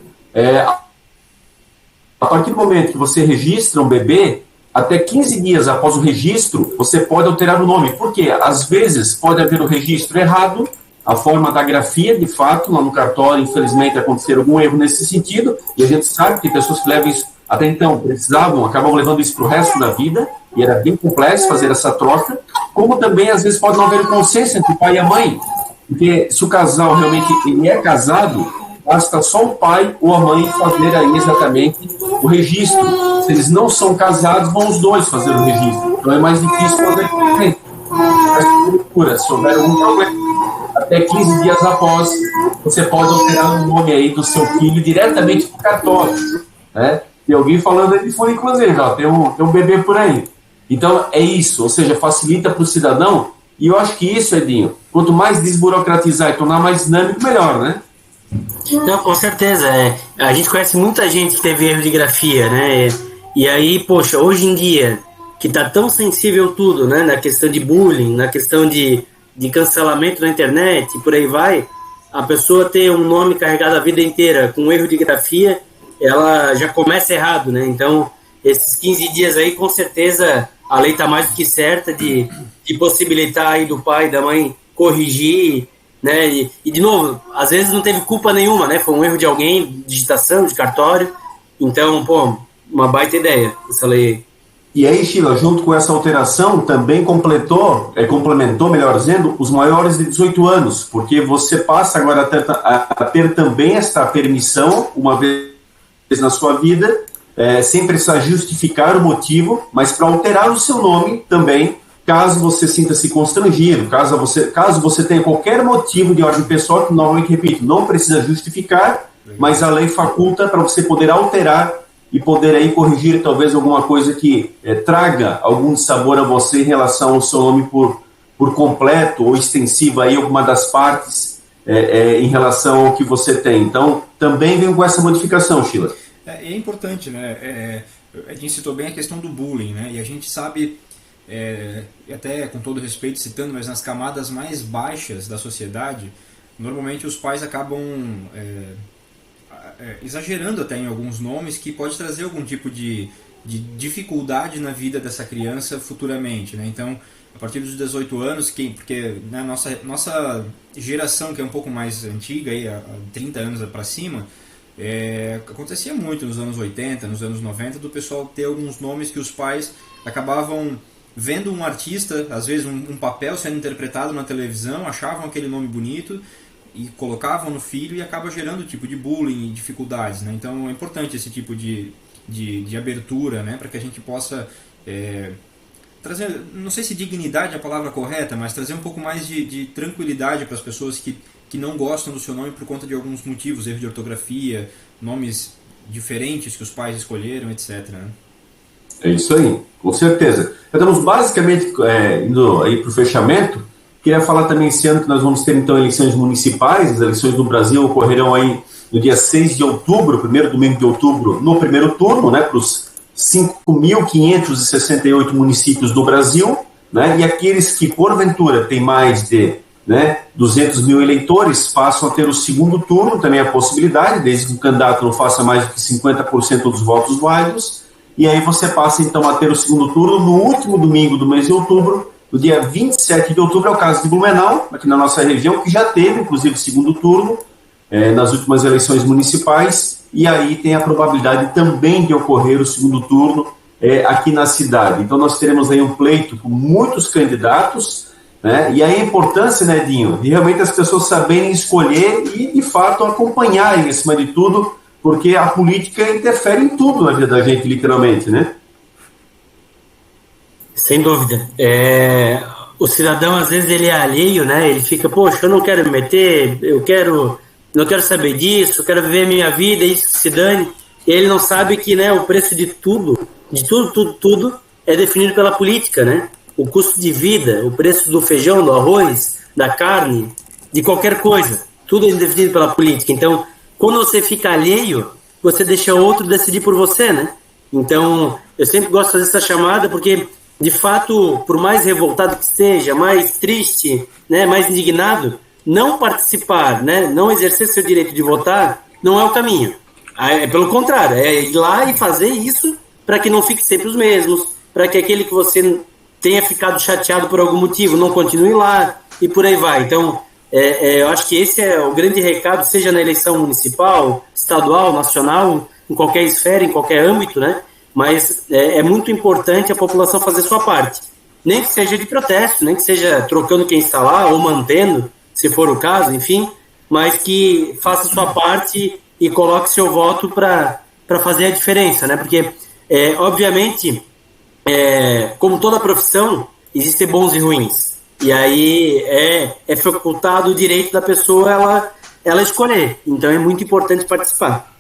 a partir do momento que você registra um bebê, até 15 dias após o registro, você pode alterar o nome. Por quê? Às vezes pode haver o registro errado, a forma da grafia, de fato, lá no cartório, infelizmente, acontecer algum erro nesse sentido, e a gente sabe que pessoas que levam isso, até então, acabam levando isso para o resto da vida, e era bem complexo fazer essa troca, como também, às vezes, pode não haver consenso entre o pai e a mãe. Porque se o casal realmente ele é casado, basta só o pai ou a mãe fazer aí exatamente o registro. Se eles não são casados, vão os dois fazer o registro. Então é mais difícil fazer diferente. Mas, se houver algum problema, até 15 dias após, você pode alterar o nome aí do seu filho diretamente para o cartório. Né? Tem alguém falando aí de fone, inclusive, ó, tem um bebê por aí. Então é isso, ou seja, facilita para o cidadão. E eu acho que isso, Edinho, quanto mais desburocratizar e tornar mais dinâmico, melhor, né? Não, com certeza. A gente conhece muita gente que teve erro de grafia, né? E aí, poxa, hoje em dia, que tá tão sensível tudo, né? Na questão de bullying, na questão de cancelamento na internet e por aí vai, a pessoa ter um nome carregado a vida inteira com erro de grafia, ela já começa errado, né? Então, esses 15 dias aí, com certeza, a lei tá mais do que certa de possibilitar aí do pai e da mãe corrigir, né? E de novo, às vezes não teve culpa nenhuma, né? Foi um erro de alguém, digitação, de cartório. Então, pô, uma baita ideia essa lei. E aí, Sheila, junto com essa alteração, também complementou, melhor dizendo, os maiores de 18 anos, porque você passa agora a ter também esta permissão, uma vez na sua vida, sem precisar justificar o motivo, mas para alterar o seu nome também, caso você sinta-se constrangido, caso você tenha qualquer motivo de ordem pessoal, que normalmente, repito, não precisa justificar, mas a lei faculta para você poder alterar e poder aí corrigir talvez alguma coisa que traga algum sabor a você em relação ao seu nome por completo ou extensivo aí alguma das partes em relação ao que você tem. Então, também vem com essa modificação, Sheila. É importante, né? A gente citou bem a questão do bullying, né? E a gente sabe, até com todo respeito citando, mas nas camadas mais baixas da sociedade, normalmente os pais acabam exagerando até em alguns nomes que pode trazer algum tipo de dificuldade na vida dessa criança futuramente, né? Então, a partir dos 18 anos, porque na nossa geração, que é um pouco mais antiga, aí, há 30 anos para cima, acontecia muito nos anos 80, nos anos 90, do pessoal ter alguns nomes que os pais acabavam vendo um artista, às vezes um papel sendo interpretado na televisão, achavam aquele nome bonito e colocavam no filho e acaba gerando tipo de bullying e dificuldades, né? Então é importante esse tipo de abertura, né? Para que a gente possa trazer, não sei se dignidade é a palavra correta, mas trazer um pouco mais de tranquilidade para as pessoas que não gostam do seu nome por conta de alguns motivos, erro de ortografia, nomes diferentes que os pais escolheram, etc. Né? É isso aí, com certeza. Estamos basicamente indo aí para o fechamento. Queria falar também esse ano que nós vamos ter então eleições municipais. As eleições do Brasil ocorrerão aí no dia 6 de outubro, primeiro domingo de outubro, no primeiro turno, né, para os 5.568 municípios do Brasil, né, e aqueles que porventura têm mais de 200 mil eleitores passam a ter o segundo turno, também a possibilidade, desde que o candidato não faça mais do que 50% dos votos válidos, e aí você passa então a ter o segundo turno no último domingo do mês de outubro, no dia 27 de outubro, é o caso de Blumenau, aqui na nossa região, que já teve inclusive o segundo turno, nas últimas eleições municipais, e aí tem a probabilidade também de ocorrer o segundo turno aqui na cidade. Então nós teremos aí um pleito com muitos candidatos, né? E aí a importância, né, Edinho, de realmente as pessoas saberem escolher e, de fato, acompanharem, acima de tudo, porque a política interfere em tudo na vida da gente, literalmente, né? Sem dúvida. O cidadão, às vezes, ele é alheio, né? Ele fica, poxa, eu não quero me meter, não quero saber disso, eu quero viver a minha vida, isso que se dane. E ele não sabe que, né, o preço de tudo é definido pela política, né? O custo de vida, o preço do feijão, do arroz, da carne, de qualquer coisa, tudo é definido pela política. Então, quando você fica alheio, você deixa outro decidir por você, né? Então, eu sempre gosto de fazer essa chamada porque, de fato, por mais revoltado que esteja, mais triste, né, mais indignado, não participar, né, não exercer seu direito de votar, não é o caminho. Pelo contrário, é ir lá e fazer isso para que não fique sempre os mesmos, para que aquele que você tenha ficado chateado por algum motivo não continue lá e por aí vai. Então, eu acho que esse é o grande recado, seja na eleição municipal, estadual, nacional, em qualquer esfera, em qualquer âmbito, né? Mas é muito importante a população fazer sua parte. Nem que seja de protesto, nem que seja trocando quem está lá ou mantendo, se for o caso, enfim, mas que faça sua parte e coloque seu voto para fazer a diferença, né? Porque, obviamente, como toda profissão, existem bons e ruins. E aí é facultado o direito da pessoa ela escolher. Então é muito importante participar.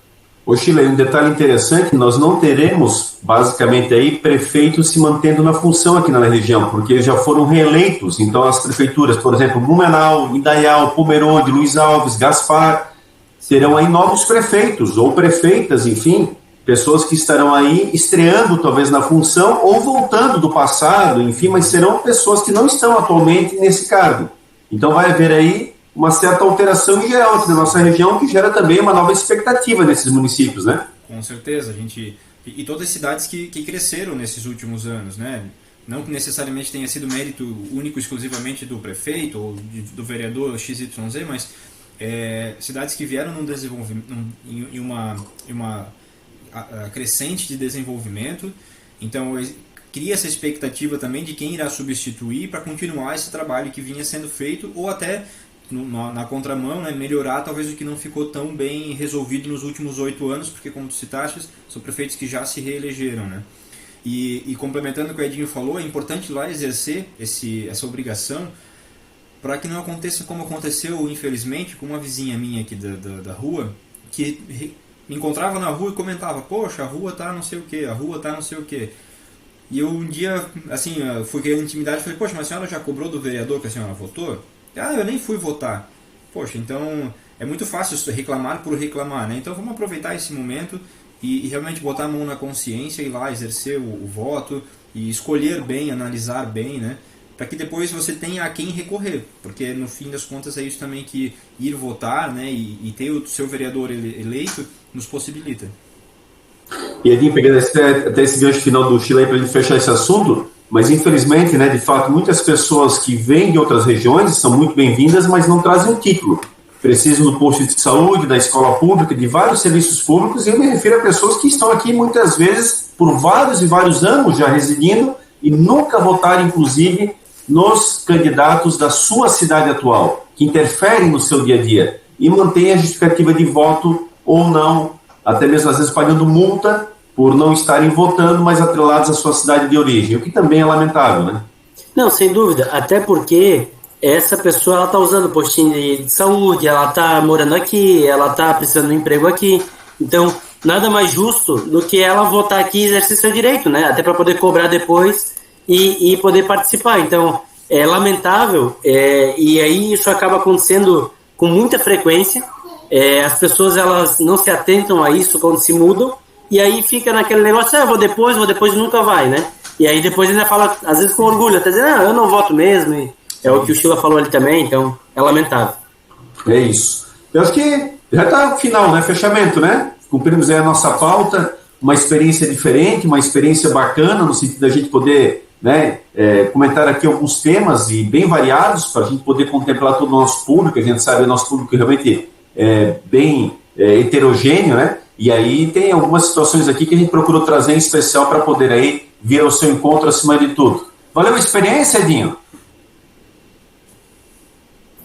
Ô Sheila, um detalhe interessante, nós não teremos, basicamente, aí prefeitos se mantendo na função aqui na região, porque eles já foram reeleitos. Então as prefeituras, por exemplo, Blumenau, Indaial, Pomerode, Luiz Alves, Gaspar, serão aí novos prefeitos ou prefeitas, enfim, pessoas que estarão aí estreando talvez na função ou voltando do passado, enfim, mas serão pessoas que não estão atualmente nesse cargo. Então vai haver aí uma certa alteração em geral aqui na nossa região, que gera também uma nova expectativa nesses municípios, né? Com certeza, e todas as cidades que cresceram nesses últimos anos, né? Não que necessariamente tenha sido mérito único exclusivamente do prefeito ou do vereador XYZ, mas cidades que vieram num desenvolvimento, em uma crescente de desenvolvimento. Então cria essa expectativa também de quem irá substituir para continuar esse trabalho que vinha sendo feito, ou até na contramão, né, melhorar talvez o que não ficou tão bem resolvido nos últimos 8 anos, porque como tu citaste, são prefeitos que já se reelegeram, né? E complementando o que o Edinho falou, é importante lá exercer essa obrigação para que não aconteça como aconteceu, infelizmente, com uma vizinha minha aqui da rua, que me encontrava na rua e comentava, poxa, a rua tá não sei o que, a rua tá não sei o que. E eu um dia, assim, fui querendo intimidade e falei, poxa, mas a senhora já cobrou do vereador que a senhora votou? Eu nem fui votar. Poxa, então é muito fácil reclamar por reclamar, né? Então vamos aproveitar esse momento e realmente botar a mão na consciência, ir lá exercer o voto e escolher bem, analisar bem, né? Para que depois você tenha a quem recorrer, porque no fim das contas é isso também que ir votar, né? E ter o seu vereador eleito nos possibilita. E Edinho, pegando até esse gancho final do Sheila aí para a gente fechar esse assunto, mas infelizmente, né, de fato, muitas pessoas que vêm de outras regiões são muito bem-vindas, mas não trazem um título. Precisam do posto de saúde, da escola pública, de vários serviços públicos, e eu me refiro a pessoas que estão aqui muitas vezes por vários e vários anos já residindo e nunca votaram, inclusive, nos candidatos da sua cidade atual, que interferem no seu dia a dia e mantêm a justificativa de voto ou não, até mesmo às vezes pagando multa por não estarem votando, mas atrelados à sua cidade de origem, o que também é lamentável, né? Não, sem dúvida, até porque essa pessoa ela está usando postinho de saúde, ela está morando aqui, ela está precisando de um emprego aqui, então nada mais justo do que ela votar aqui e exercer seu direito, né? Até para poder cobrar depois e poder participar. Então é lamentável, e aí isso acaba acontecendo com muita frequência. As pessoas elas não se atentam a isso quando se mudam, e aí fica naquele negócio, vou depois e nunca vai, né? E aí depois ainda fala, às vezes com orgulho, até dizendo, eu não voto mesmo, e é o que o Sheila falou ali também, então é lamentável. É isso. Eu acho que já está no final, né? Fechamento, né? Cumprimos aí a nossa pauta, uma experiência diferente, uma experiência bacana, no sentido da gente poder, né, comentar aqui alguns temas e bem variados, para a gente poder contemplar todo o nosso público. A gente sabe que o nosso público realmente bem heterogêneo, né? E aí tem algumas situações aqui que a gente procurou trazer em especial para poder aí vir ao seu encontro acima de tudo. Valeu a experiência, Edinho?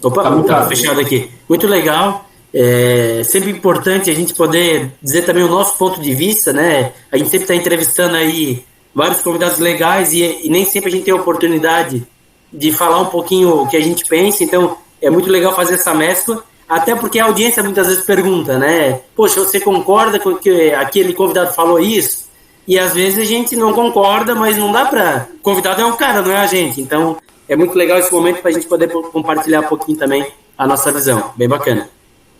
Opa, tá fechado aqui. Muito legal. É sempre importante a gente poder dizer também o nosso ponto de vista, né? A gente sempre está entrevistando aí vários convidados legais e nem sempre a gente tem a oportunidade de falar um pouquinho o que a gente pensa, então é muito legal fazer essa mescla, até porque a audiência muitas vezes pergunta, né? Poxa, você concorda com que aquele convidado falou isso? E às vezes a gente não concorda, mas não dá para... O convidado é um cara, não é a gente, então é muito legal esse momento para a gente poder compartilhar um pouquinho também a nossa visão, bem bacana.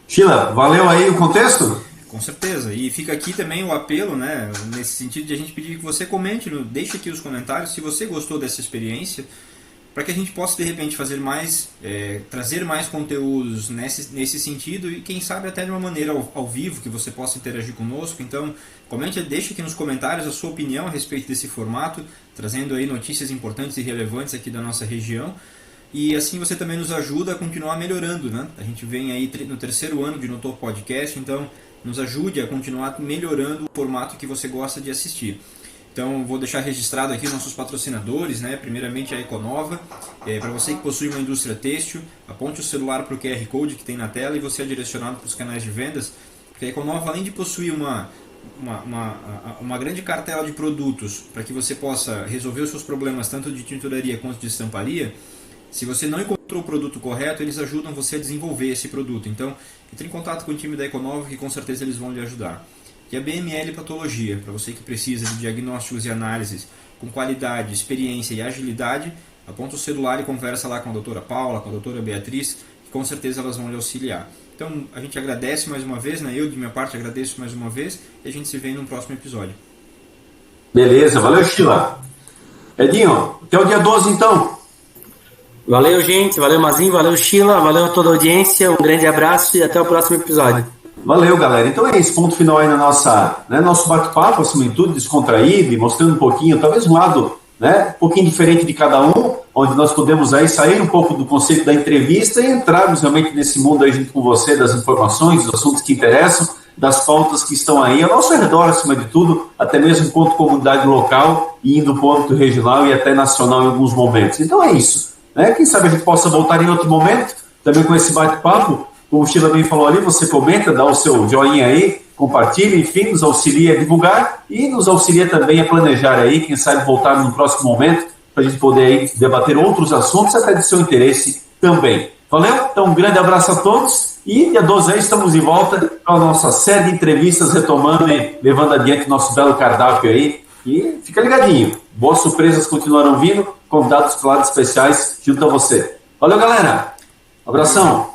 Sheila, valeu aí o contexto? Com certeza, e fica aqui também o apelo, né, nesse sentido de a gente pedir que você comente, deixe aqui os comentários se você gostou dessa experiência, para que a gente possa de repente fazer mais, trazer mais conteúdos nesse sentido e quem sabe até de uma maneira ao vivo que você possa interagir conosco. Então comente, deixe aqui nos comentários a sua opinião a respeito desse formato, trazendo aí notícias importantes e relevantes aqui da nossa região. E assim você também nos ajuda a continuar melhorando, né? A gente vem aí no 3º ano de No Topo Podcast, então nos ajude a continuar melhorando o formato que você gosta de assistir. Então vou deixar registrado aqui os nossos patrocinadores, né? Primeiramente a Econova. Para você que possui uma indústria têxtil, aponte o celular para o QR Code que tem na tela e você é direcionado para os canais de vendas. Porque a Econova, além de possuir uma grande cartela de produtos para que você possa resolver os seus problemas tanto de tinturaria quanto de estamparia, se você não encontrou o produto correto, eles ajudam você a desenvolver esse produto. Então, entre em contato com o time da Econova que com certeza eles vão lhe ajudar. E a BML Patologia, para você que precisa de diagnósticos e análises com qualidade, experiência e agilidade, aponta o celular e conversa lá com a doutora Paula, com a doutora Beatriz, que com certeza elas vão lhe auxiliar. Então, a gente agradece mais uma vez, né? Eu, de minha parte, agradeço mais uma vez e a gente se vê no próximo episódio. Beleza, valeu, Sheila. Edinho, até o dia 12, então. Valeu, gente. Valeu, Mazinho. Valeu, Sheila. Valeu a toda a audiência. Um grande abraço e até o próximo episódio. Valeu, galera. Então é esse ponto final aí na nosso bate-papo, acima de tudo, descontraído e mostrando um pouquinho, talvez um lado, né, um pouquinho diferente de cada um, onde nós podemos aí sair um pouco do conceito da entrevista e entrarmos realmente nesse mundo aí junto com você, das informações, dos assuntos que interessam, das pautas que estão aí ao nosso redor, acima de tudo, até mesmo ponto comunidade local e indo ponto regional e até nacional em alguns momentos. Então é isso. Quem sabe a gente possa voltar em outro momento, também com esse bate-papo, como o Sheila bem falou ali, você comenta, dá o seu joinha aí, compartilha, enfim, nos auxilia a divulgar e nos auxilia também a planejar aí, quem sabe voltar no próximo momento, para a gente poder aí debater outros assuntos, até de seu interesse também. Valeu? Então um grande abraço a todos e dia 12 aí estamos de volta com a nossa série de entrevistas, retomando e levando adiante nosso belo cardápio aí. E fica ligadinho, boas surpresas continuarão vindo, convidados especiais junto a você. Valeu, galera. Abração.